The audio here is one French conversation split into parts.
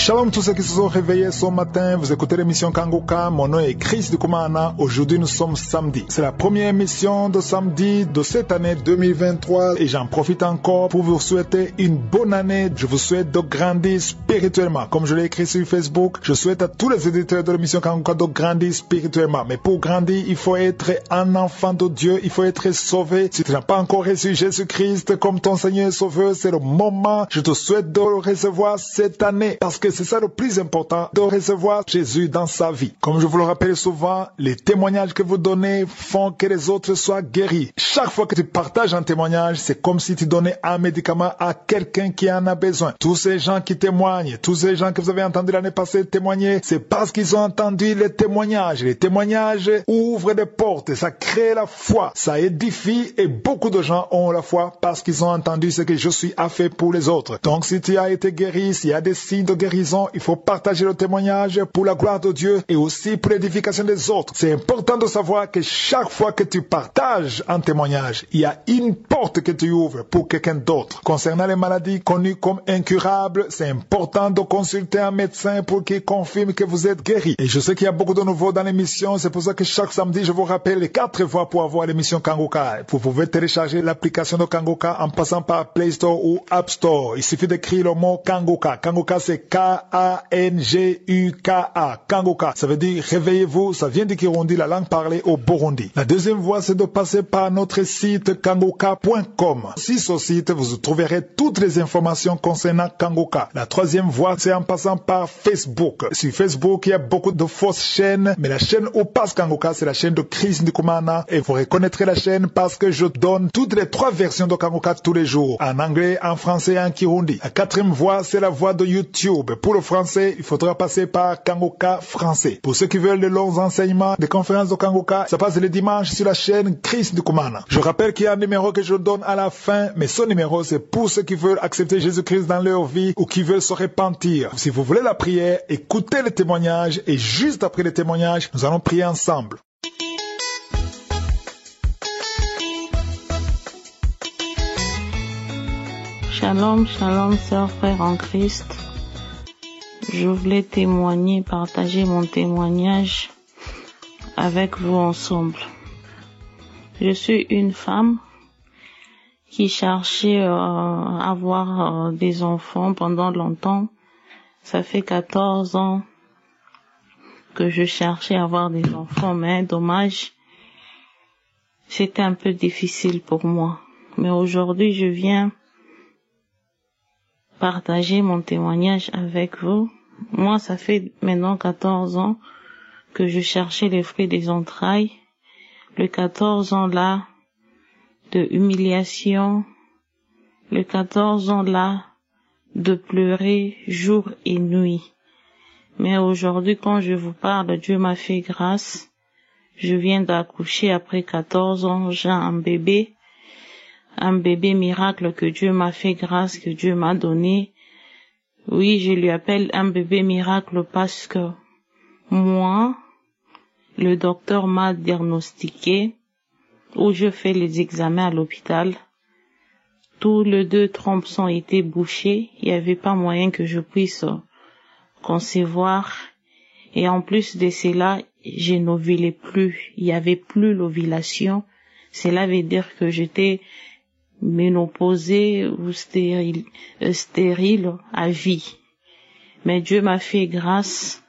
Shalom tous ceux qui se sont réveillés ce matin, vous écoutez l'émission Kanguka, mon nom est Chris Dukumana, aujourd'hui nous sommes samedi. C'est la première émission de samedi de cette année 2023 et j'en profite encore pour vous souhaiter une bonne année. Je vous souhaite de grandir spirituellement. Comme je l'ai écrit sur Facebook, je souhaite à tous les éditeurs de l'émission Kanguka de grandir spirituellement. Mais pour grandir, il faut être un enfant de Dieu, il faut être sauvé. Si tu n'as pas encore reçu Jésus-Christ comme ton Seigneur et Sauveur, c'est le moment. Je te souhaite de le recevoir cette année parce que c'est ça le plus important, de recevoir Jésus dans sa vie. Comme je vous le rappelle souvent, les témoignages que vous donnez font que les autres soient guéris. Chaque fois que tu partages un témoignage, c'est comme si tu donnais un médicament à quelqu'un qui en a besoin. Tous ces gens qui témoignent, tous ces gens que vous avez entendu l'année passée témoigner, c'est parce qu'ils ont entendu les témoignages. Les témoignages ouvrent des portes, ça crée la foi, ça édifie et beaucoup de gens ont la foi parce qu'ils ont entendu ce que je suis à faire pour les autres. Donc si tu as été guéri, s'il y a des signes de guérison, il faut partager le témoignage pour la gloire de Dieu et aussi pour l'édification des autres. C'est important de savoir que chaque fois que tu partages un témoignage, il y a une porte que tu ouvres pour quelqu'un d'autre. Concernant les maladies connues comme incurables, c'est important de consulter un médecin pour qu'il confirme que vous êtes guéri. Et je sais qu'il y a beaucoup de nouveaux dans l'émission, c'est pour ça que chaque samedi, je vous rappelle les 4 voies pour avoir l'émission Kanguka. Vous pouvez télécharger l'application de Kanguka en passant par Play Store ou App Store. Il suffit d'écrire le mot Kanguka. Kanguka, c'est K-A-N-G-U-K-A. Kanguka, ça veut dire réveillez-vous, ça vient du Kirundi, la langue parlée au Burundi. La deuxième voie, c'est de passer par notre site kanguka.com. Sur ce site, vous trouverez toutes les informations concernant Kanguka. La troisième voie, c'est en passant par Facebook. Sur Facebook, il y a beaucoup de fausses chaînes, mais la chaîne où passe Kanguka, c'est la chaîne de Chris Dukumana. Et vous reconnaîtrez la chaîne parce que je donne toutes les 3 versions de Kanguka tous les jours. En anglais, en français et en Kirundi. La quatrième voie, c'est la voie de YouTube. Pour le français, il faudra passer par Kanguka français. Pour ceux qui veulent de longs enseignements, des conférences de Kanguka, ça passe le dimanche sur la chaîne Chris Dukumana. Je rappelle qu'il y a un numéro que je donne à la fin, mais ce numéro, c'est pour ceux qui veulent accepter Jésus-Christ dans leur vie ou qui veulent se repentir. Si vous voulez la prière, écoutez le témoignage et juste après le témoignage, nous allons prier ensemble. Shalom, shalom, sœurs, frères en Christ. Je voulais témoigner, partager mon témoignage avec vous ensemble. Je suis une femme qui cherchait à avoir des enfants pendant longtemps. Ça fait 14 ans que je cherchais à avoir des enfants, mais dommage, c'était un peu difficile pour moi. Mais aujourd'hui, je viens partager mon témoignage avec vous. Moi, ça fait maintenant 14 ans que je cherchais les fruits des entrailles. Le 14 ans là de humiliation, le 14 ans là de pleurer jour et nuit. Mais aujourd'hui, quand je vous parle, Dieu m'a fait grâce. Je viens d'accoucher après 14 ans, j'ai un bébé miracle que Dieu m'a fait grâce, que Dieu m'a donné. Oui, je lui appelle un bébé miracle parce que moi, le docteur m'a diagnostiqué, où je fais les examens à l'hôpital. Tous les 2 trompes ont été bouchées. Il n'y avait pas moyen que je puisse concevoir. Et en plus de cela, je n'ovulais plus. Il n'y avait plus l'ovulation. Cela veut dire que j'étais ménopausée ou stérile à vie. Mais Dieu m'a fait grâce,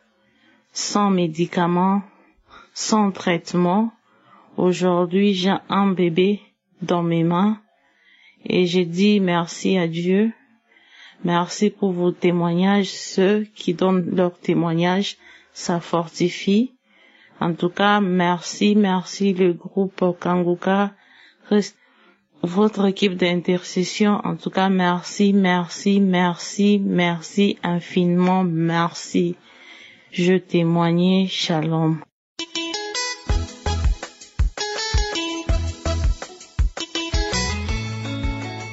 sans médicaments, sans traitement. Aujourd'hui, j'ai un bébé dans mes mains et j'ai dit merci à Dieu. Merci pour vos témoignages. Ceux qui donnent leurs témoignages, ça fortifie. En tout cas, merci le groupe Kanguka, votre équipe d'intercession. En tout cas, merci infiniment, merci. Je témoigne, shalom.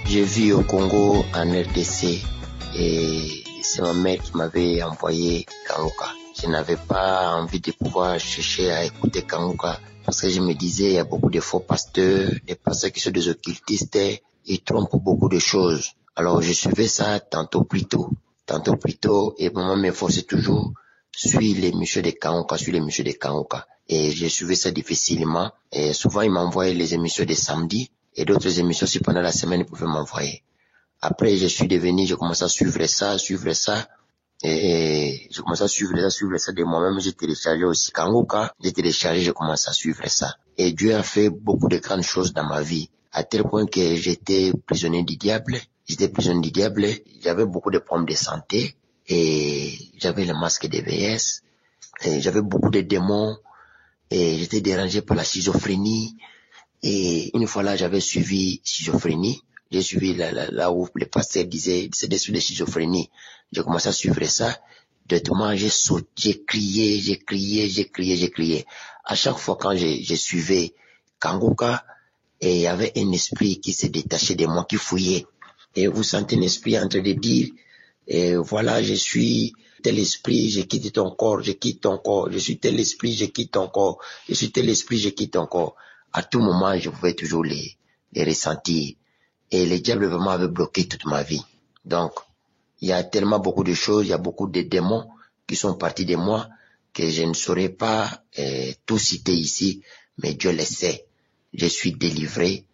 Je vis au Congo, en RDC, et c'est ma mère qui m'avait envoyé Kanguka. Je n'avais pas envie de pouvoir chercher à écouter Kanguka parce que je me disais, il y a beaucoup de faux pasteurs, des pasteurs qui sont des occultistes, ils trompent beaucoup de choses. Alors je suivais ça tantôt plus tôt. tantôt plus tôt, et maman m'enforçait toujours, suis l'émission de Kangoka. Et je suivais ça difficilement. Et souvent, il m'envoyait les émissions de samedi, et d'autres émissions, si pendant la semaine, il pouvait m'envoyer. Après, j'ai commencé à suivre ça, et je commençais à suivre ça de moi-même. J'ai téléchargé aussi Kangoka, j'ai commencé à suivre ça. Et Dieu a fait beaucoup de grandes choses dans ma vie, à tel point que j'étais prisonnier du diable, j'avais beaucoup de problèmes de santé, et j'avais le masque de VS, et j'avais beaucoup de démons, et j'étais dérangé par la schizophrénie, et une fois là, j'avais suivi schizophrénie, j'ai suivi là où le pasteur disait, c'est des suites de schizophrénie. J'ai commencé à suivre ça. Directement, j'ai sauté, j'ai crié. À chaque fois quand je suivais Kangoka, et il y avait un esprit qui s'est détaché de moi, qui fouillait. Et vous sentez un esprit en train de dire, et voilà, je suis tel esprit, je quitte ton corps, je suis tel esprit, je quitte ton corps, je suis tel esprit, je quitte ton corps. À tout moment, je pouvais toujours les ressentir. Et le diable vraiment avait bloqué toute ma vie. Donc, il y a tellement beaucoup de choses, il y a beaucoup de démons qui sont partis de moi que je ne saurais pas tout citer ici, mais Dieu le sait. Je suis délivré,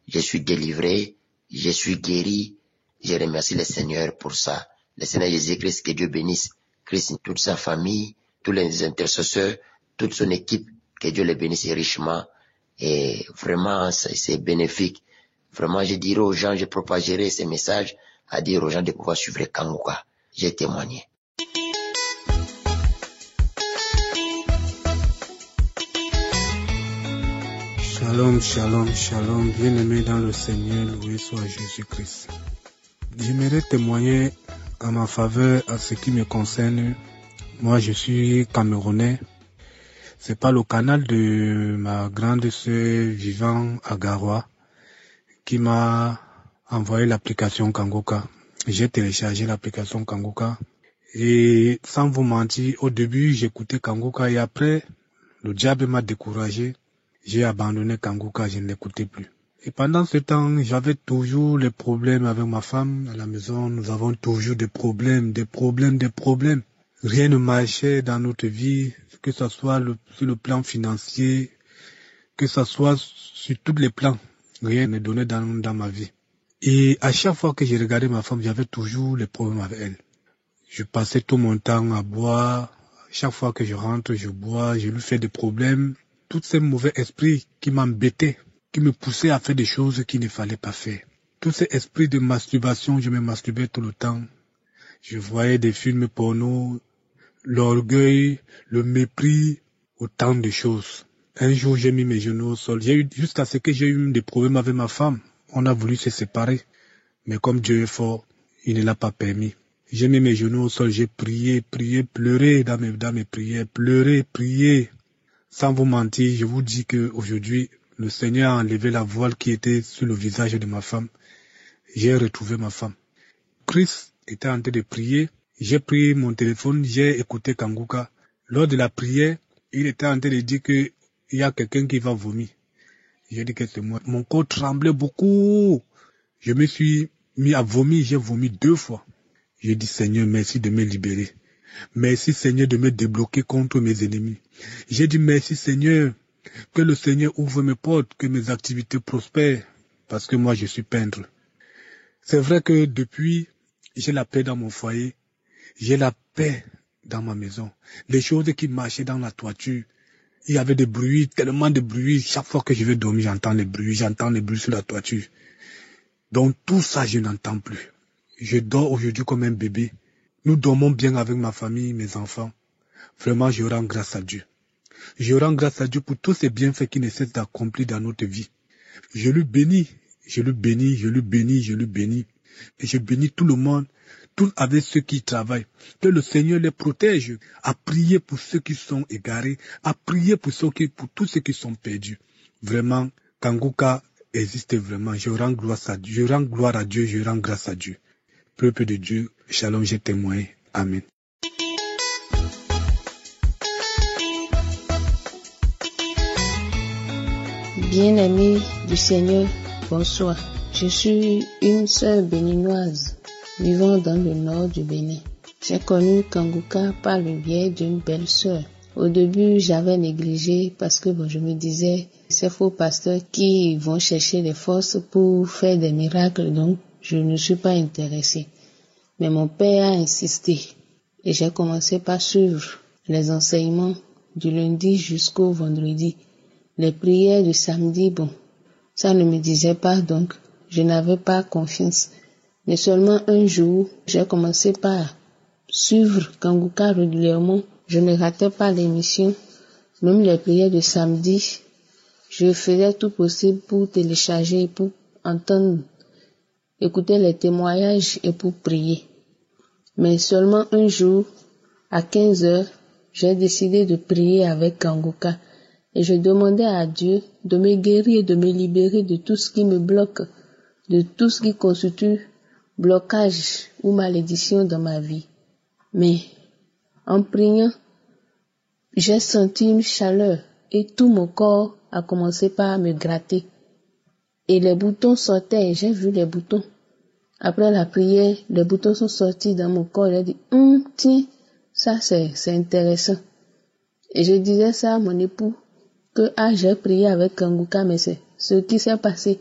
je suis guéri. Je remercie le Seigneur pour ça. Le Seigneur Jésus-Christ, que Dieu bénisse Christ, toute sa famille, tous les intercesseurs, toute son équipe, que Dieu les bénisse richement. Et vraiment, c'est bénéfique. Vraiment, je dirais aux gens, je propagerai ces messages à dire aux gens de pouvoir suivre Kangoka. J'ai témoigné. Shalom, bien-aimés dans le Seigneur, loué soit Jésus-Christ. J'aimerais témoigner à ma faveur à ce qui me concerne. Moi, je suis Camerounais. C'est par le canal de ma grande sœur vivant à Garoua qui m'a envoyé l'application Kangoka. J'ai téléchargé l'application Kangoka et sans vous mentir, au début j'écoutais Kangoka et après le diable m'a découragé. J'ai abandonné Kangoka, je ne l'écoutais plus. Et pendant ce temps, j'avais toujours les problèmes avec ma femme. À la maison, nous avons toujours des problèmes. Rien ne marchait dans notre vie, que ce soit sur le plan financier, que ce soit sur tous les plans. Rien ne donnait dans ma vie. Et à chaque fois que je regardais ma femme, j'avais toujours les problèmes avec elle. Je passais tout mon temps à boire. Chaque fois que je rentre, je bois, je lui fais des problèmes. Tous ces mauvais esprits qui m'embêtaient, qui me poussaient à faire des choses qu'il ne fallait pas faire. Tous ces esprits de masturbation, je me masturbais tout le temps. Je voyais des films porno, l'orgueil, le mépris, autant de choses. Un jour, j'ai mis mes genoux au sol. Jusqu'à ce que j'ai eu des problèmes avec ma femme. On a voulu se séparer. Mais comme Dieu est fort, il ne l'a pas permis. J'ai mis mes genoux au sol, j'ai prié, pleuré dans mes prières, prié. Sans vous mentir, je vous dis que aujourd'hui, le Seigneur a enlevé la voile qui était sur le visage de ma femme. J'ai retrouvé ma femme. Christ était en train de prier. J'ai pris mon téléphone, j'ai écouté Kangoka. Lors de la prière, il était en train de dire qu'il y a quelqu'un qui va vomir. J'ai dit que c'est moi. Mon corps tremblait beaucoup. Je me suis mis à vomir, j'ai vomi 2 fois. J'ai dit Seigneur, merci de me libérer. Merci Seigneur de me débloquer contre mes ennemis. J'ai dit merci Seigneur, que le Seigneur ouvre mes portes, que mes activités prospèrent, parce que moi je suis peintre. C'est vrai que depuis, j'ai la paix dans mon foyer, j'ai la paix dans ma maison. Les choses qui marchaient dans la toiture, il y avait des bruits, tellement de bruits. Chaque fois que je vais dormir, j'entends les bruits sur la toiture. Donc tout ça, je n'entends plus. Je dors aujourd'hui comme un bébé. Nous dormons bien avec ma famille, mes enfants. Vraiment, je rends grâce à Dieu. Je rends grâce à Dieu pour tous ces bienfaits qui ne cessent d'accomplir dans notre vie. Je le bénis. Et je bénis tout le monde, tous avec ceux qui travaillent. Que le Seigneur les protège. À prier pour ceux qui sont égarés. À prier pour tous ceux qui sont perdus. Vraiment, Kangoka existe vraiment. Je rends gloire à Dieu. Je rends grâce à Dieu. Peuple de Dieu, shalom, j'ai témoigné. Amen. Bien-aimés du Seigneur, bonsoir. Je suis une sœur béninoise vivant dans le nord du Bénin. J'ai connu Kanguka par le biais d'une belle sœur. Au début, j'avais négligé parce que je me disais, ces faux pasteurs qui vont chercher les forces pour faire des miracles, donc je ne suis pas intéressée. Mais mon père a insisté et j'ai commencé par suivre les enseignements du lundi jusqu'au vendredi. Les prières du samedi, ça ne me disait pas, donc je n'avais pas confiance. Mais seulement un jour, j'ai commencé par suivre Kanguka régulièrement. Je ne ratais pas l'émission, même les prières de samedi. Je faisais tout possible pour télécharger, pour entendre, écouter les témoignages et pour prier. Mais seulement un jour, à 15h, j'ai décidé de prier avec Kanguka et je demandais à Dieu de me guérir et de me libérer de tout ce qui me bloque, de tout ce qui constitue blocage ou malédiction dans ma vie. Mais en priant, j'ai senti une chaleur et tout mon corps a commencé par me gratter. Et les boutons sortaient, j'ai vu les boutons. Après la prière, les boutons sont sortis dans mon corps. J'ai dit, tiens, ça c'est intéressant. Et je disais ça à mon époux, que j'ai prié avec Kanguka, mais c'est ce qui s'est passé.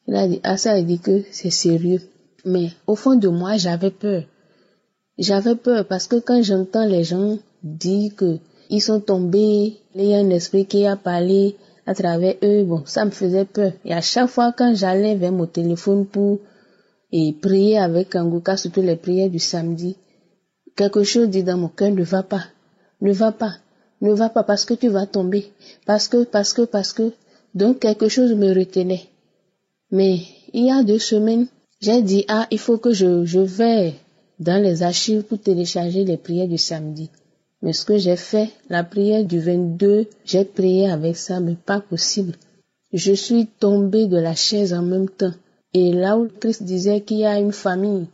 Il a dit, ça, il dit que c'est sérieux. Mais au fond de moi, j'avais peur. J'avais peur parce que quand j'entends les gens dire que ils sont tombés, il y a un esprit qui a parlé à travers eux, ça me faisait peur. Et à chaque fois quand j'allais vers mon téléphone pour prier avec Kanguka, surtout les prières du samedi, quelque chose dit dans mon cœur, ne va pas parce que tu vas tomber, parce que, donc quelque chose me retenait. Mais il y a 2 semaines, j'ai dit, il faut que je vais dans les archives pour télécharger les prières du samedi. Mais ce que j'ai fait, la prière du 22, j'ai prié avec ça, mais pas possible. Je suis tombée de la chaise en même temps. Et là où Christ disait qu'il y a une famille,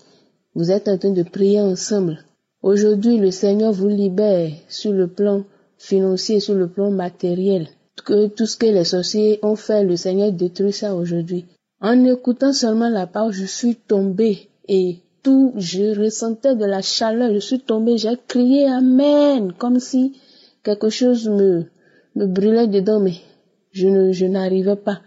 vous êtes en train de prier ensemble. Aujourd'hui, le Seigneur vous libère sur le plan financier, sur le plan matériel. Que tout ce que les sorciers ont fait, le Seigneur détruit ça aujourd'hui. En écoutant seulement la parole, je suis tombée et je ressentais de la chaleur, je suis tombée, j'ai crié Amen, comme si quelque chose me brûlait dedans, mais je n'arrivais pas.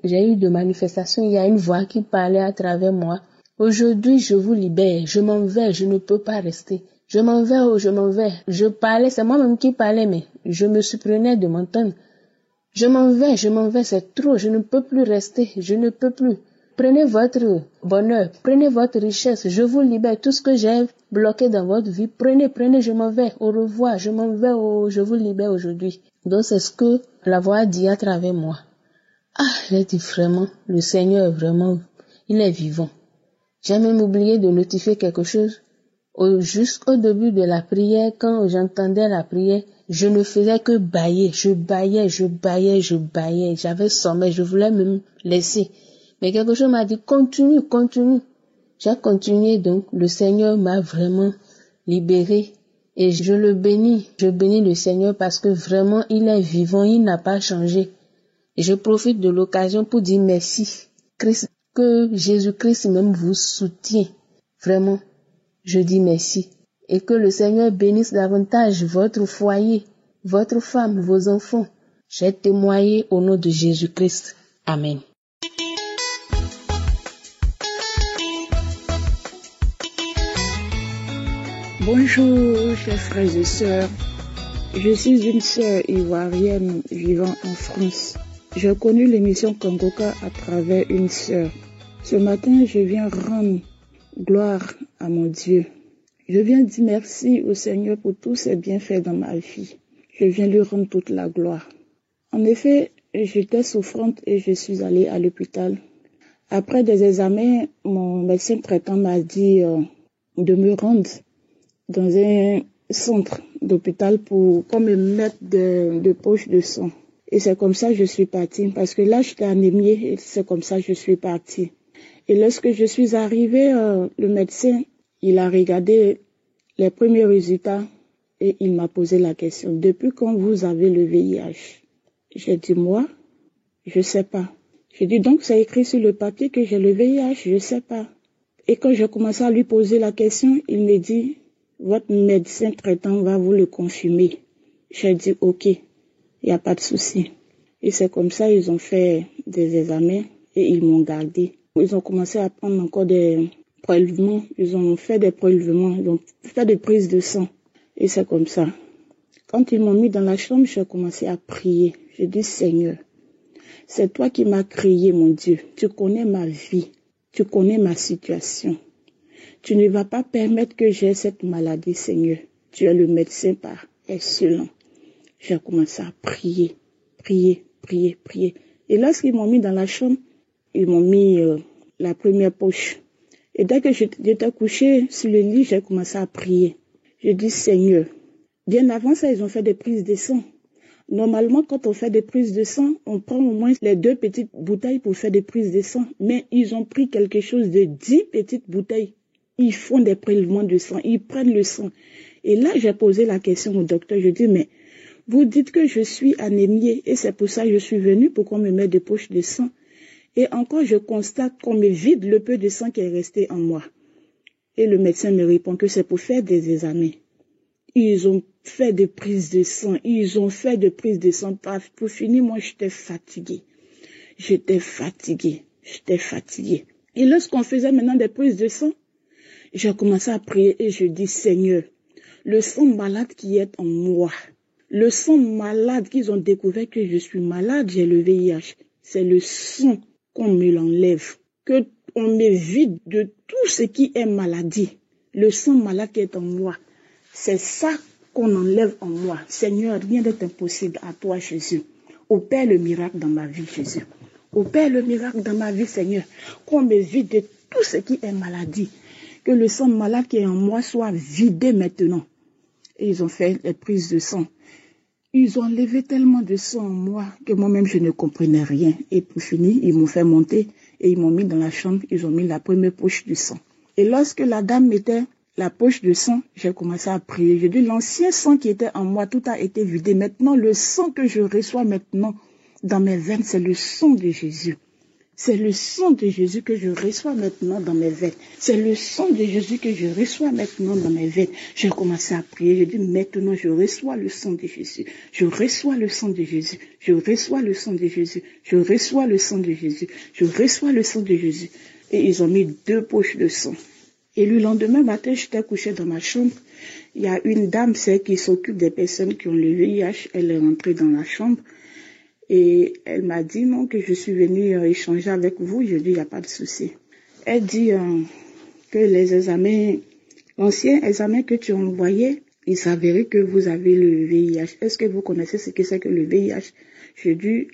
J'ai eu de manifestations, il y a une voix qui parlait à travers moi. Aujourd'hui, je vous libère, je m'en vais, je ne peux pas rester. Je m'en vais. Je parlais, c'est moi-même qui parlais, mais je me surprenais de m'entendre. Je m'en vais, c'est trop, je ne peux plus rester, je ne peux plus. Prenez votre bonheur, prenez votre richesse, je vous libère. Tout ce que j'ai bloqué dans votre vie, prenez, je m'en vais, au revoir, je m'en vais, je vous libère aujourd'hui. Donc c'est ce que la voix dit à travers moi. J'ai dit vraiment, le Seigneur vraiment, il est vivant. J'ai même oublié de notifier quelque chose. Jusqu'au début de la prière, quand j'entendais la prière, je ne faisais que bâiller, je bâillais, j'avais sommeil, je voulais me laisser. Mais quelque chose m'a dit, continue. J'ai continué, donc le Seigneur m'a vraiment libérée et je le bénis. Je bénis le Seigneur parce que vraiment il est vivant, il n'a pas changé. Et je profite de l'occasion pour dire merci. Que Jésus-Christ même vous soutient. Vraiment, je dis merci. Et que le Seigneur bénisse davantage votre foyer, votre femme, vos enfants. J'ai témoigné au nom de Jésus-Christ. Amen. Bonjour, chers frères et sœurs. Je suis une sœur ivoirienne vivant en France. J'ai connu l'émission Kanguka à travers une sœur. Ce matin, je viens rendre gloire à mon Dieu. Je viens dire merci au Seigneur pour tous ses bienfaits dans ma vie. Je viens lui rendre toute la gloire. En effet, j'étais souffrante et je suis allée à l'hôpital. Après des examens, mon médecin traitant m'a dit de me rendre dans un centre d'hôpital pour qu'on me mette de poches de sang. Et c'est comme ça que je suis partie. Parce que là, j'étais anémiée et c'est comme ça que je suis partie. Et lorsque je suis arrivée, le médecin, il a regardé les premiers résultats et il m'a posé la question. Depuis quand vous avez le VIH? J'ai dit, moi, je sais pas. J'ai dit, donc c'est écrit sur le papier que j'ai le VIH, je sais pas. Et quand j'ai commencé à lui poser la question, il me dit, votre médecin traitant va vous le confirmer. J'ai dit, ok, il n'y a pas de souci. Et c'est comme ça, ils ont fait des examens et ils m'ont gardé. Ils ont commencé à prendre encore des prélèvements. Ils ont fait des prélèvements, ils ont fait des prises de sang. Et c'est comme ça. Quand ils m'ont mis dans la chambre, j'ai commencé à prier. J'ai dit, Seigneur, c'est toi qui m'as créé, mon Dieu. Tu connais ma vie. Tu connais ma situation. Tu ne vas pas permettre que j'ai cette maladie, Seigneur. Tu es le médecin par excellence. J'ai commencé à prier. Et lorsqu'ils m'ont mis dans la chambre, ils m'ont mis la première poche. Et dès que j'étais couchée sur le lit, j'ai commencé à prier. J'ai dit, Seigneur, bien avant ça, ils ont fait des prises de sang. Normalement, quand on fait des prises de sang, on prend au moins les 2 petites bouteilles pour faire des prises de sang. Mais ils ont pris quelque chose de 10 petites bouteilles. Ils font des prélèvements de sang, ils prennent le sang. Et là, j'ai posé la question au docteur. Je dis, mais vous dites que je suis anémiée et c'est pour ça que je suis venue pour qu'on me mette des poches de sang. Et encore, je constate qu'on me vide le peu de sang qui est resté en moi. Et le médecin me répond que c'est pour faire des examens. Ils ont fait des prises de sang. Pour finir, moi, j'étais fatiguée. Et lorsqu'on faisait maintenant des prises de sang, j'ai commencé à prier et je dis, Seigneur, le sang malade qui est en moi, le sang malade qu'ils ont découvert que je suis malade, j'ai le VIH. C'est le sang qu'on me l'enlève, qu'on me vide de tout ce qui est maladie. Le sang malade qui est en moi, c'est ça qu'on enlève en moi. Seigneur, rien n'est impossible à toi, Jésus. Opère le miracle dans ma vie, Jésus. Opère le miracle dans ma vie, Seigneur. Qu'on me vide de tout ce qui est maladie. Que le sang malade qui est en moi soit vidé maintenant. Et ils ont fait les prises de sang. Ils ont enlevé tellement de sang en moi que moi-même je ne comprenais rien. Et pour finir, ils m'ont fait monter et ils m'ont mis dans la chambre. Ils ont mis la première poche de sang. Et lorsque la dame mettait la poche de sang, j'ai commencé à prier. J'ai dit, l'ancien sang qui était en moi, tout a été vidé. Maintenant, le sang que je reçois maintenant dans mes veines, c'est le sang de Jésus. C'est le sang de Jésus que je reçois maintenant dans mes veines. C'est le sang de Jésus que je reçois maintenant dans mes veines. J'ai commencé à prier. J'ai dit, maintenant, je reçois le sang de Jésus. Je reçois le sang de Jésus. Je reçois le sang de Jésus. Je reçois le sang de Jésus. Je reçois le sang de Jésus. Et ils ont mis 2 poches de sang. Et le lendemain matin, j'étais couchée dans ma chambre. Il y a une dame, celle qui s'occupe des personnes qui ont le VIH. Elle est rentrée dans la chambre. Et elle m'a dit non, que je suis venue échanger avec vous. Je dis, il n'y a pas de souci. Elle dit que les examens, l'ancien examen que tu as envoyé, il s'avérait que vous avez le VIH. Est-ce que vous connaissez ce que c'est que le VIH? Je dis,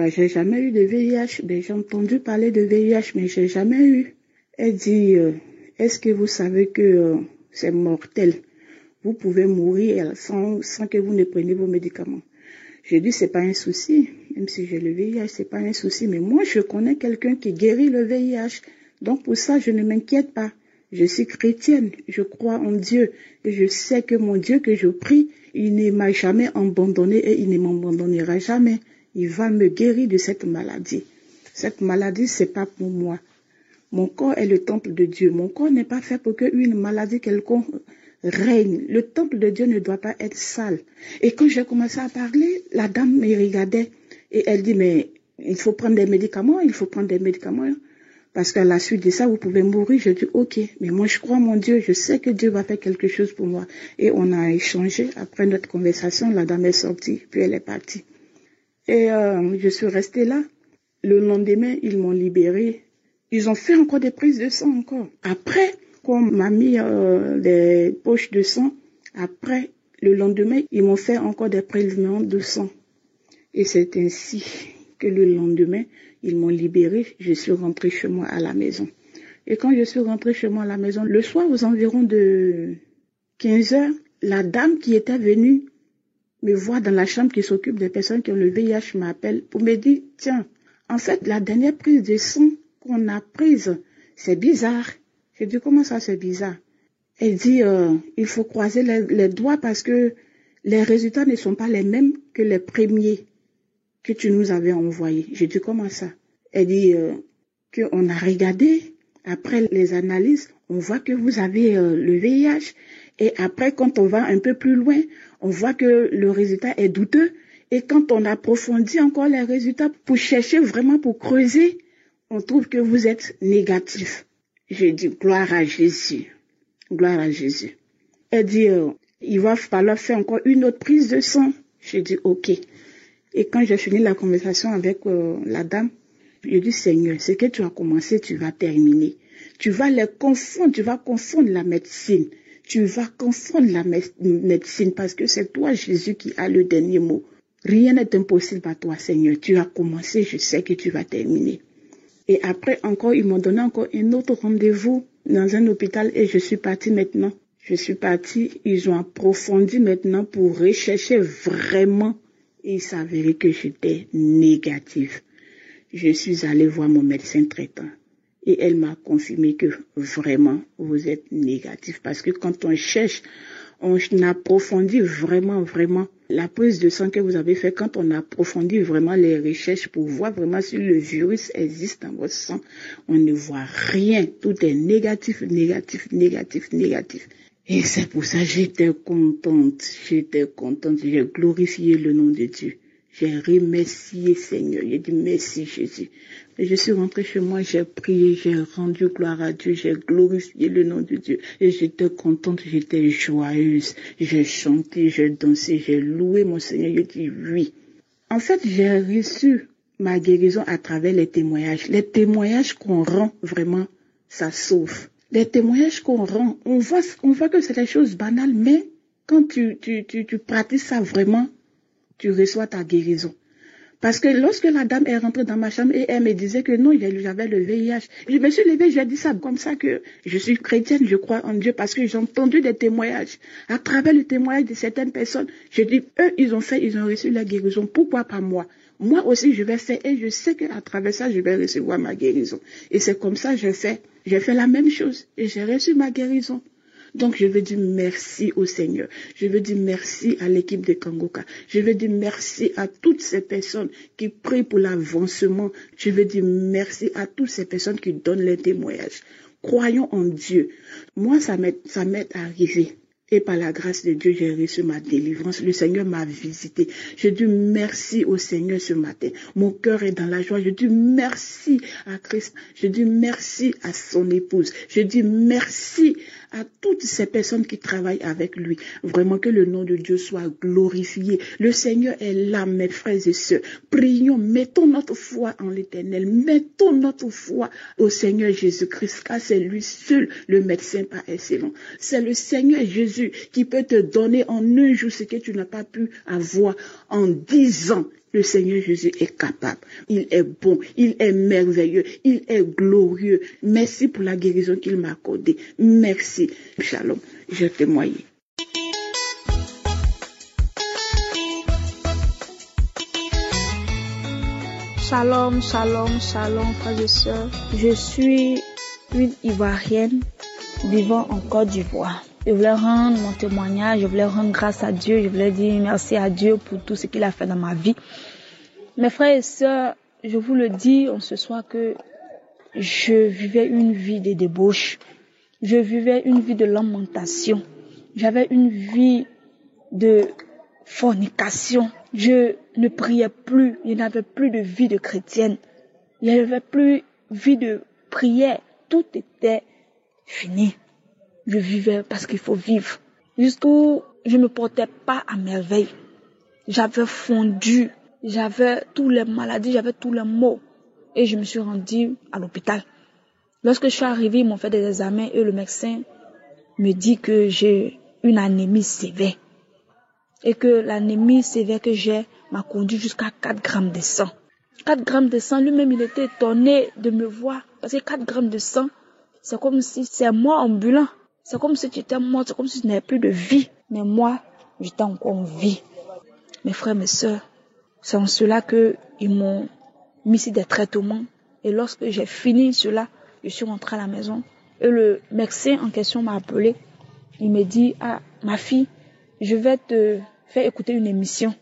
j'ai jamais eu de VIH. J'ai entendu parler de VIH, mais j'ai jamais eu. Elle dit, est-ce que vous savez que c'est mortel? Vous pouvez mourir sans que vous ne preniez vos médicaments. J'ai dit, c'est pas un souci, même si j'ai le VIH, c'est pas un souci, mais moi, je connais quelqu'un qui guérit le VIH. Donc, pour ça, je ne m'inquiète pas. Je suis chrétienne, je crois en Dieu, et je sais que mon Dieu que je prie, il ne m'a jamais abandonné et il ne m'abandonnera jamais. Il va me guérir de cette maladie. Cette maladie, c'est pas pour moi. Mon corps est le temple de Dieu. Mon corps n'est pas fait pour qu'une maladie quelconque règne. Le temple de Dieu ne doit pas être sale. Et quand j'ai commencé à parler, la dame me regardait et elle dit, mais il faut prendre des médicaments, parce qu'à la suite de ça, vous pouvez mourir. Je dis, ok, mais moi je crois en mon Dieu, je sais que Dieu va faire quelque chose pour moi. Et on a échangé. Après notre conversation, la dame est sortie, puis elle est partie. Et je suis restée là. Le lendemain, ils m'ont libérée. Ils ont fait encore des prises de sang encore. Après, qu'on m'a mis des poches de sang. Après, le lendemain, ils m'ont fait encore des prélèvements de sang. Et c'est ainsi que le lendemain, ils m'ont libérée. Je suis rentrée chez moi à la maison. Et quand je suis rentrée chez moi à la maison, le soir aux environs de 15 heures, la dame qui était venue me voir dans la chambre qui s'occupe des personnes qui ont le VIH m'appelle pour me dire, tiens, en fait, la dernière prise de sang qu'on a prise, c'est bizarre. J'ai dit, comment ça, c'est bizarre? Elle dit, il faut croiser les doigts parce que les résultats ne sont pas les mêmes que les premiers que tu nous avais envoyés. J'ai dit, comment ça? Elle dit, qu'on a regardé, Après les analyses, on voit que vous avez le VIH. Et après, quand on va un peu plus loin, on voit que le résultat est douteux. Et quand on approfondit encore les résultats pour chercher vraiment, pour creuser, on trouve que vous êtes négatif. J'ai dit, gloire à Jésus. Gloire à Jésus. Elle dit, il va falloir faire encore une autre prise de sang. J'ai dit, ok. Et quand j'ai fini la conversation avec la dame, j'ai dit, Seigneur, ce que tu as commencé, tu vas terminer. Tu vas les confondre, tu vas confondre la médecine. Tu vas confondre la médecine parce que c'est toi, Jésus, qui a le dernier mot. Rien n'est impossible à toi, Seigneur. Tu as commencé, je sais que tu vas terminer. Et après, encore, ils m'ont donné encore un autre rendez-vous dans un hôpital et je suis partie maintenant. Je suis partie, ils ont approfondi maintenant pour rechercher vraiment. Et il s'avérait que j'étais négative. Je suis allée voir mon médecin traitant. Et elle m'a confirmé que vraiment, vous êtes négatif. Parce que quand on cherche, on approfondit vraiment la prise de sang que vous avez fait. Quand on approfondit vraiment les recherches pour voir vraiment si le virus existe dans votre sang, on ne voit rien. Tout est négatif. Et c'est pour ça que j'étais contente. J'ai glorifié le nom de Dieu. J'ai remercié Seigneur. J'ai dit merci Jésus. Et je suis rentrée chez moi, j'ai prié, j'ai rendu gloire à Dieu, j'ai glorifié le nom de Dieu. Et j'étais contente, j'étais joyeuse. J'ai chanté, j'ai dansé, j'ai loué mon Seigneur. J'ai dit oui. En fait, j'ai reçu ma guérison à travers les témoignages. Les témoignages qu'on rend, vraiment, ça sauve. Les témoignages qu'on rend, on voit que c'est des choses banales, mais quand tu pratiques ça vraiment, tu reçois ta guérison. Parce que lorsque la dame est rentrée dans ma chambre et elle me disait que non, j'avais le VIH, je me suis levée, j'ai dit ça comme ça que je suis chrétienne, je crois en Dieu parce que j'ai entendu des témoignages. À travers le témoignage de certaines personnes, je dis, eux, ils ont reçu la guérison. Pourquoi pas moi? Moi aussi, je vais faire et je sais qu'à travers ça, je vais recevoir ma guérison. Et c'est comme ça que j'ai fait la même chose et j'ai reçu ma guérison. Donc, je veux dire merci au Seigneur. Je veux dire merci à l'équipe de Kangoka. Je veux dire merci à toutes ces personnes qui prient pour l'avancement. Je veux dire merci à toutes ces personnes qui donnent les témoignages. Croyons en Dieu. Moi, ça m'est arrivé. Et par la grâce de Dieu, j'ai reçu ma délivrance. Le Seigneur m'a visité. Je dis merci au Seigneur ce matin. Mon cœur est dans la joie. Je dis merci à Christ. Je dis merci à son épouse. Je dis merci à toutes ces personnes qui travaillent avec lui. Vraiment que le nom de Dieu soit glorifié. Le Seigneur est là, mes frères et sœurs. Prions, mettons notre foi en l'Éternel. Mettons notre foi au Seigneur Jésus-Christ, car c'est lui seul le médecin par excellence. C'est le Seigneur Jésus qui peut te donner en un jour ce que tu n'as pas pu avoir en 10 ans. Le Seigneur Jésus est capable. Il est bon. Il est merveilleux. Il est glorieux. Merci pour la guérison qu'il m'a accordée. Merci. Shalom. Je témoigne. Shalom, shalom, shalom, frères et sœurs. Je suis une Ivoirienne vivant en Côte d'Ivoire. Je voulais rendre mon témoignage, je voulais rendre grâce à Dieu, je voulais dire merci à Dieu pour tout ce qu'il a fait dans ma vie. Mes frères et sœurs, je vous le dis en ce soir que je vivais une vie de débauche. Je vivais une vie de lamentation. J'avais une vie de fornication. Je ne priais plus. Je n'avais plus de vie de chrétienne. Je n'avais plus vie de prière. Tout était fini. Je vivais parce qu'il faut vivre. Jusqu'où je ne me portais pas à merveille. J'avais fondu. J'avais toutes les maladies, j'avais tous les maux. Et je me suis rendue à l'hôpital. Lorsque je suis arrivée, ils m'ont fait des examens et le médecin me dit que j'ai une anémie sévère. Et que l'anémie sévère que j'ai m'a conduit jusqu'à 4 grammes de sang. 4 grammes de sang, lui-même il était étonné de me voir. Parce que 4 grammes de sang, c'est comme si c'est moi ambulant. C'est comme si tu étais mort, c'est comme si tu n'avais plus de vie. Mais moi, j'étais encore en vie. Mes frères, mes sœurs, c'est en cela qu'ils m'ont mis sur des traitements. Et lorsque j'ai fini cela, je suis rentrée à la maison. Et le médecin en question m'a appelé. Il me dit, ah, ma fille, je vais te faire écouter une émission.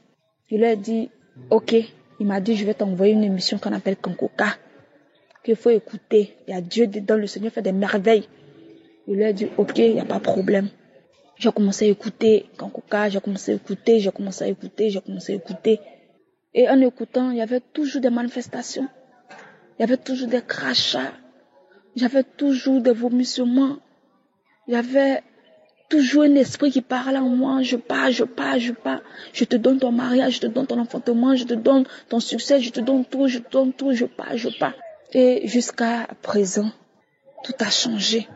Je lui ai dit, ok. Il m'a dit, je vais t'envoyer une émission qu'on appelle Kangoka. qu'il faut écouter. Il y a Dieu dedans, le Seigneur fait des merveilles. Je lui ai dit, ok, il n'y a pas de problème. J'ai commencé à écouter Kankuka, j'ai commencé à écouter. Et en écoutant, il y avait toujours des manifestations. Il y avait toujours des crachats. J'avais toujours des vomissements. Il y avait toujours un esprit qui parlait en moi. Je pars. Je te donne ton mariage, je te donne ton enfantement, je te donne ton succès, je te donne tout, je pars. Et jusqu'à présent, tout a changé.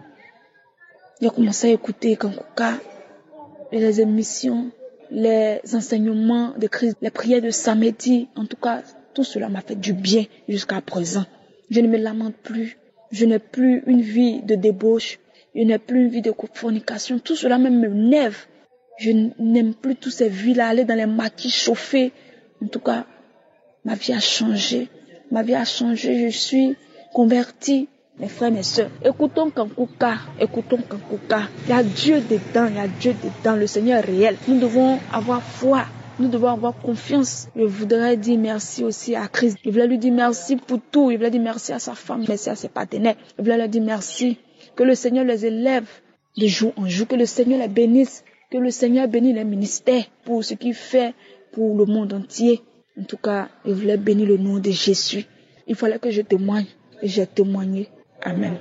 J'ai commencé à écouter Kankuka, les émissions, les enseignements de Christ, les prières de samedi. En tout cas, tout cela m'a fait du bien jusqu'à présent. Je ne me lamente plus. Je n'ai plus une vie de débauche. Je n'ai plus une vie de fornication. Tout cela même me nerve. Je n'aime plus toutes ces vies-là, aller dans les maquis chauffés. En tout cas, ma vie a changé. Je suis convertie. Mes frères, mes sœurs, écoutons Kankuka. Il y a Dieu dedans, le Seigneur est réel. Nous devons avoir foi, nous devons avoir confiance. Je voudrais dire merci aussi à Christ. Je voulais lui dire merci pour tout. Je voulais dire merci à sa femme, merci à ses partenaires. Je voulais lui dire merci. Que le Seigneur les élève de jour en jour, que le Seigneur les bénisse, que le Seigneur bénisse les ministères pour ce qu'il fait pour le monde entier. En tout cas, je voulais bénir le nom de Jésus. Il fallait que je témoigne et j'ai témoigné. Amen.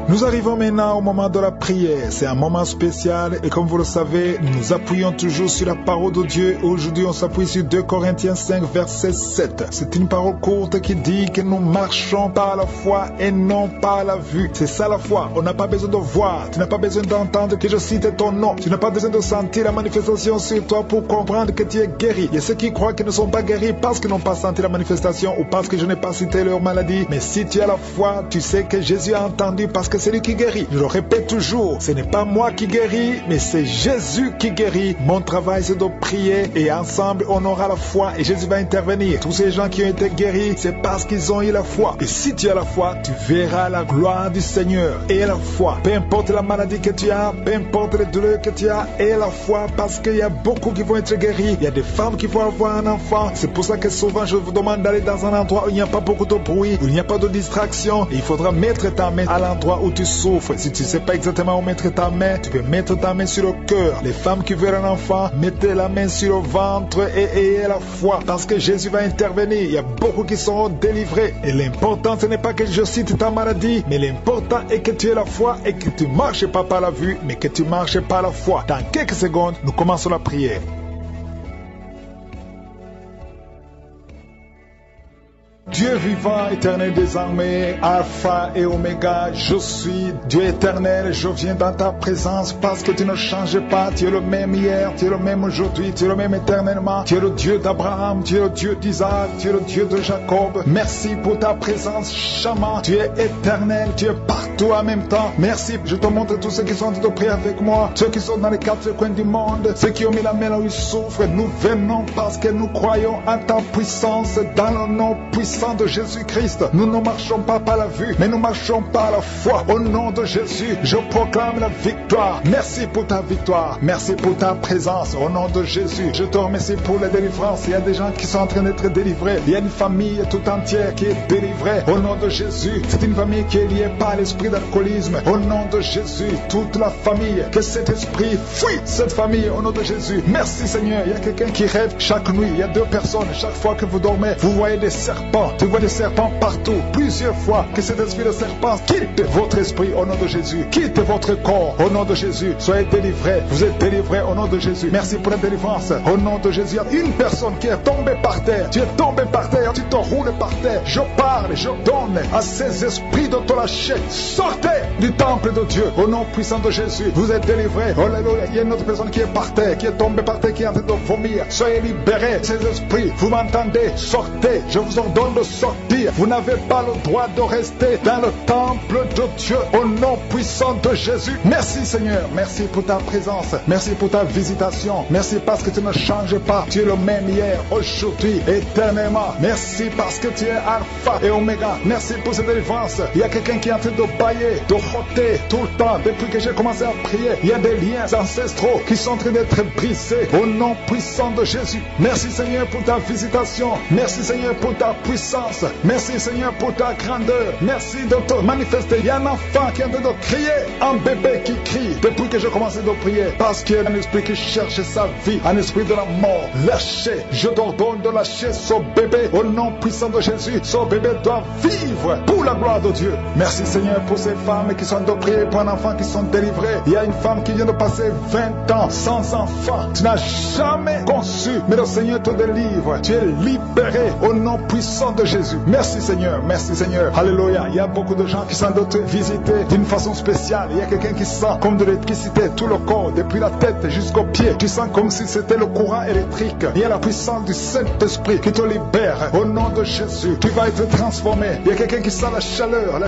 Nous arrivons maintenant au moment de la prière. C'est un moment spécial et comme vous le savez, nous appuyons toujours sur la parole de Dieu. Aujourd'hui, on s'appuie sur 2 Corinthiens 5, verset 7. C'est une parole courte qui dit que nous marchons par la foi et non par la vue. C'est ça la foi. On n'a pas besoin de voir. Tu n'as pas besoin d'entendre que je cite ton nom. Tu n'as pas besoin de sentir la manifestation sur toi pour comprendre que tu es guéri. Il y a ceux qui croient qu'ils ne sont pas guéris parce qu'ils n'ont pas senti la manifestation ou parce que je n'ai pas cité leur maladie. Mais si tu as la foi, tu sais que Jésus a entendu parce que c'est lui qui guérit. Je le répète toujours, ce n'est pas moi qui guéris, mais c'est Jésus qui guérit. Mon travail c'est de prier et ensemble on aura la foi et Jésus va intervenir. Tous ces gens qui ont été guéris, c'est parce qu'ils ont eu la foi. Et si tu as la foi, tu verras la gloire du Seigneur. Et la foi, peu importe la maladie que tu as, peu importe les douleurs que tu as, et la foi parce qu'il y a beaucoup qui vont être guéris. Il y a des femmes qui vont avoir un enfant. C'est pour ça que souvent je vous demande d'aller dans un endroit où il n'y a pas beaucoup de bruit, où il n'y a pas de distraction. Et il faudra mettre ta main à l'endroit où tu souffres. Si tu ne sais pas exactement où mettre ta main, tu peux mettre ta main sur le cœur. Les femmes qui veulent un enfant, mettez la main sur le ventre et ayez la foi parce que Jésus va intervenir. Il y a beaucoup qui seront délivrés. Et l'important, ce n'est pas que je cite ta maladie, mais l'important est que tu aies la foi et que tu ne marches pas par la vue, mais que tu marches par la foi. Dans quelques secondes, nous commençons la prière. Dieu vivant, éternel des armées, Alpha et Oméga, je suis Dieu éternel, je viens dans ta présence parce que tu ne changes pas, tu es le même hier, tu es le même aujourd'hui, tu es le même éternellement, tu es le Dieu d'Abraham, tu es le Dieu d'Isaac, tu es le Dieu de Jacob. Merci pour ta présence, Shama, tu es éternel, tu es partout en même temps. Merci, je te montre tous ceux qui sont en train de prier avec moi, ceux qui sont dans les 4 coins du monde, ceux qui ont mis la main là où ils souffrent. Nous venons parce que nous croyons en ta puissance, dans le nom puissant de Jésus-Christ. Nous ne marchons pas par la vue, mais nous marchons par la foi. Au nom de Jésus, je proclame la victoire. Merci pour ta victoire. Merci pour ta présence. Au nom de Jésus, je te remercie pour la délivrance. Il y a des gens qui sont en train d'être délivrés. Il y a une famille tout entière qui est délivrée. Au nom de Jésus, c'est une famille qui est liée par l'esprit d'alcoolisme. Au nom de Jésus, toute la famille, que cet esprit fuit cette famille. Au nom de Jésus, merci Seigneur. Il y a quelqu'un qui rêve chaque nuit. Il y a 2 personnes. Chaque fois que vous dormez, vous voyez des serpents. Tu vois des serpents partout, plusieurs fois. Que cet esprit de serpent quitte votre esprit au nom de Jésus. Quitte votre corps au nom de Jésus. Soyez délivrés. Vous êtes délivrés au nom de Jésus. Merci pour la délivrance. Au nom de Jésus, il y a une personne qui est tombée par terre. Tu es tombé par terre, tu te roules par terre. Je parle, je donne à ces esprits de te lâcher. Sortez du temple de Dieu au nom puissant de Jésus. Vous êtes délivrés. Alléluia. Il y a une autre personne qui est par terre, qui est tombée par terre, qui est en train de vomir. Soyez libérés. Ces esprits, vous m'entendez? Sortez. Je vous ordonne de sortir. Vous n'avez pas le droit de rester dans le temple de Dieu. Au nom puissant de Jésus. Merci Seigneur. Merci pour ta présence. Merci pour ta visitation. Merci parce que tu ne changes pas. Tu es le même hier, aujourd'hui, éternellement. Merci parce que tu es Alpha et Oméga. Merci pour cette délivrance. Il y a quelqu'un qui est en train de bailler, de roter tout le temps. Depuis que j'ai commencé à prier, il y a des liens ancestraux qui sont en train d'être brisés. Au nom puissant de Jésus. Merci Seigneur pour ta visitation. Merci Seigneur pour ta puissance. Merci Seigneur pour ta grandeur. Merci de te manifester. Il y a un enfant qui est en train de crier. Un bébé qui crie depuis que j'ai commencé de prier. Parce qu'il y a un esprit qui cherche sa vie. Un esprit de la mort. Lâchez. Je t'ordonne de lâcher ce bébé. Au nom puissant de Jésus. Ce bébé doit vivre pour la gloire de Dieu. Merci Seigneur pour ces femmes qui sont en train de prier pour un enfant qui sont délivrés. Il y a une femme qui vient de passer 20 ans sans enfant. Tu n'as jamais conçu. Mais le Seigneur te délivre. Tu es libéré au nom puissant de Jésus. Merci Seigneur. Merci Seigneur. Alléluia. Il y a beaucoup de gens qui sont de te visiter d'une façon spéciale. Il y a quelqu'un qui sent comme de l'électricité tout le corps, depuis la tête jusqu'aux pieds. Tu sens comme si c'était le courant électrique. Il y a la puissance du Saint-Esprit qui te libère. Au nom de Jésus, tu vas être transformé. Il y a quelqu'un qui sent la chaleur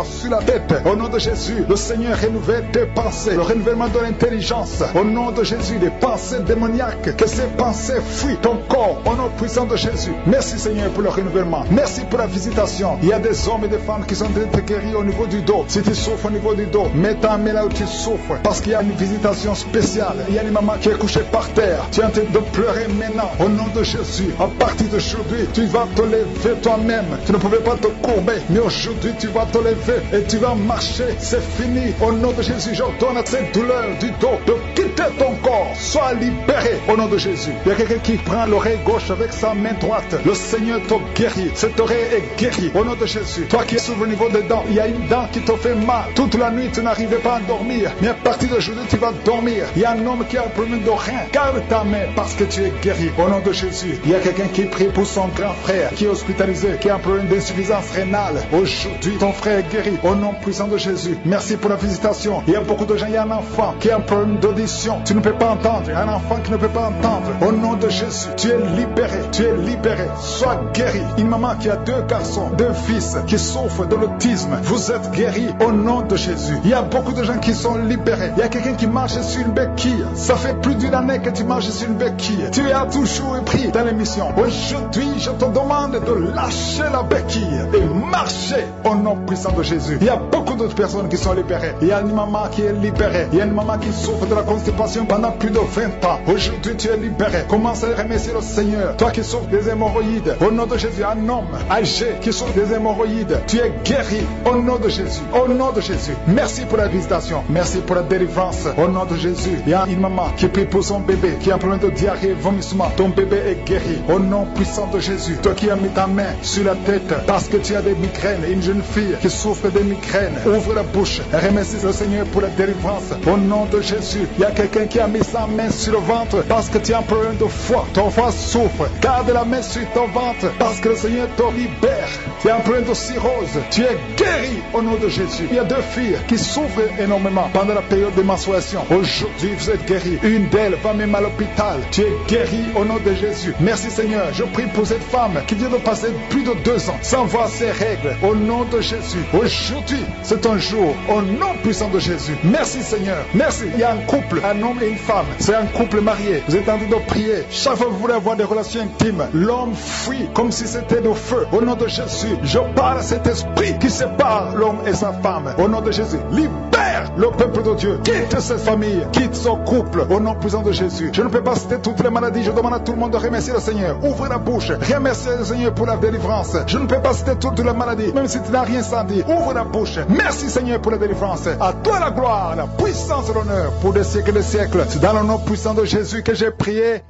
sur la tête. Au nom de Jésus, le Seigneur renouvelle tes pensées. Le renouvellement de l'intelligence. Au nom de Jésus, des pensées démoniaques. Que ces pensées fuient ton corps. Au nom puissant de Jésus. Merci Seigneur pour le renouvellement. Merci pour la visitation. Il y a des hommes et des femmes qui sont guéris au niveau du dos. Si tu souffres au niveau du dos, mets ta main là où tu souffres. Parce qu'il y a une visitation spéciale. Il y a une maman qui est couchée par terre. Tu es en train de pleurer maintenant. Au nom de Jésus, à partir d'aujourd'hui, tu vas te lever toi-même. Tu ne pouvais pas te courber. Mais aujourd'hui, tu vas te lever et tu vas marcher. C'est fini. Au nom de Jésus, j'ordonne à cette douleur du dos de quitter ton corps. Sois libéré au nom de Jésus. Il y a quelqu'un qui prend l'oreille gauche avec sa main droite. Le Seigneur te guérit. Cette oreille est guérie au nom de Jésus. Toi qui es sur le niveau des dents, il y a une dent qui te fait mal. Toute la nuit, tu n'arrivais pas à dormir. Mais à partir d'aujourd'hui, tu vas dormir. Il y a un homme qui a un problème de rein. Garde ta main parce que tu es guéri au nom de Jésus. Il y a quelqu'un qui prie pour son grand frère qui est hospitalisé, qui a un problème d'insuffisance rénale. Aujourd'hui, ton frère est guéri au nom puissant de Jésus. Merci pour la visitation. Il y a beaucoup de gens, il y a un enfant qui a un problème d'audition. Tu ne peux pas entendre. Un enfant qui ne peut pas entendre. Au nom de Jésus, tu es libéré. Tu es libéré. Sois guéri. Une maman qui a 2 garçons, 2 fils qui souffrent de l'autisme. Vous êtes guéri au nom de Jésus. Il y a beaucoup de gens qui sont libérés. Il y a quelqu'un qui marche sur une béquille. Ça fait plus d'une année que tu marches sur une béquille. Tu as toujours pris dans l'émission. Aujourd'hui, je te demande de lâcher la béquille et marcher au nom puissant de Jésus. Il y a beaucoup d'autres personnes qui sont libérées. Il y a une maman qui est libérée. Il y a une maman qui souffre de la constipation pendant plus de 20 ans. Aujourd'hui, tu es libéré. Commence à remercier le Seigneur. Toi qui souffres des hémorroïdes, au nom de Jésus, un homme âgé qui souffre des hémorroïdes, tu es guéri au nom de Jésus. Au nom de Jésus. Merci pour la visitation. Merci pour la délivrance. Au nom de Jésus. Il y a une maman qui prie pour son bébé qui a un problème de diarrhée, vomissement. Ton bébé est guéri. Au nom puissant de Jésus. Toi qui as mis ta main sur la tête parce que tu as des migraines. Une jeune fille qui souffre des migraines. Ouvre la bouche. Remercie le Seigneur pour la délivrance. Au nom de Jésus. Il y a quelqu'un qui a mis sa main sur le ventre parce que tu as un problème de foie. Ton foie souffre. Garde la main sur ton ventre parce que le Seigneur te libère. Tu as un problème de cirrhose. Tu es guéri au nom de Jésus. Il y a 2 filles qui souffrent énormément pendant la période de menstruation. Aujourd'hui, vous êtes guéris. Une d'elles va même à l'hôpital. Tu es guéri au nom de Jésus. Merci Seigneur. Je prie pour cette femme qui vient de passer plus de 2 ans sans voir ses règles. Au nom de Jésus. Aujourd'hui, c'est un jour au nom puissant de Jésus. Merci Seigneur. Merci. Il y a un couple, un homme et une femme. C'est un couple marié. Vous êtes en train de prier. Chaque fois que vous voulez avoir des relations intimes, l'homme fuit comme si c'était le feu. Au nom de Jésus, je parle à cet esprit qui sépare l'homme et sa femme. Au nom de Jésus, libère le peuple de Dieu. Quitte cette famille, quitte ce couple. Au nom puissant de Jésus. Je ne peux pas citer toutes les maladies. Je demande à tout le monde de remercier le Seigneur. Ouvrez la bouche. Remerciez le Seigneur pour la délivrance. Je ne peux pas citer toutes les maladies, même si tu n'as rien sans dire. Ouvre la bouche. Merci Seigneur pour la délivrance. À toi la gloire, la puissance et l'honneur pour des siècles et des siècles. C'est dans le nom puissant de Jésus que j'ai prié.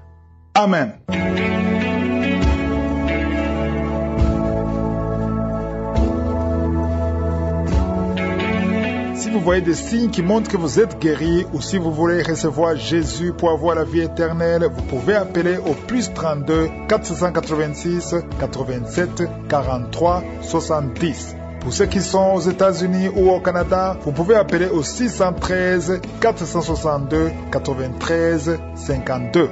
Amen. Si vous voyez des signes qui montrent que vous êtes guéri ou si vous voulez recevoir Jésus pour avoir la vie éternelle, vous pouvez appeler au plus 32 486 87 43 70. Pour ceux qui sont aux États-Unis ou au Canada, vous pouvez appeler au 613 462 93 52.